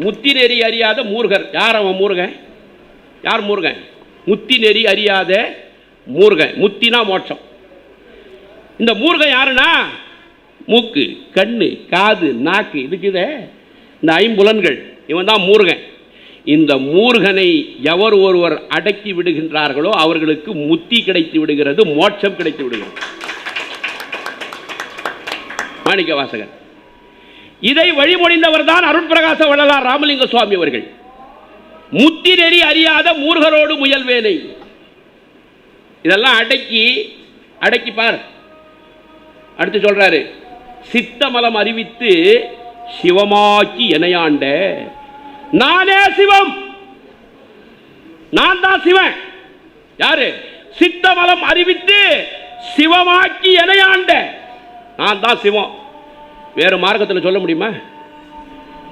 முத்தி நெறி அறியாத மூர்கர். யார் அவன் மூர்கன்? யார் மூர்கன்? முத்தி நெறி அறியாத மூர்கன். முத்தினா மோட்சம். இந்த மூர்கன் யாருன்னா மூக்கு, கண்ணு, காது, நாக்கு, இதுக்குதே இந்த ஐம்புலன்கள். இவன் தான் மூர்கன். இந்த மூர்கனை எவர் ஒருவர் அடக்கி விடுகின்றார்களோ அவர்களுக்கு முத்தி கிடைத்து விடுகிறது, மோட்சம் கிடைத்து விடுகிறது. மாணிக்க வாசகர் இதை வழிமொழிந்தவர் தான் அருட்பிரகாச வள்ளலார் ராமலிங்க சுவாமி அவர்கள். முத்தி நெறி அறியாத மூர்கரோடு முயல்வேனை. இதெல்லாம் அடக்கி பார். அடுத்து சொல்றாரு, சித்தமலம் அறிவித்து சிவமாக்கி எனையாண்ட நானே சிவம். நான் தான் சிவன். யாரு? சித்தமலம் அறிவித்து சிவமாக்கி எனையாண்ட நான் தான் சிவம். வேறு மார்க்கத்தில் சொல்ல முடியுமா?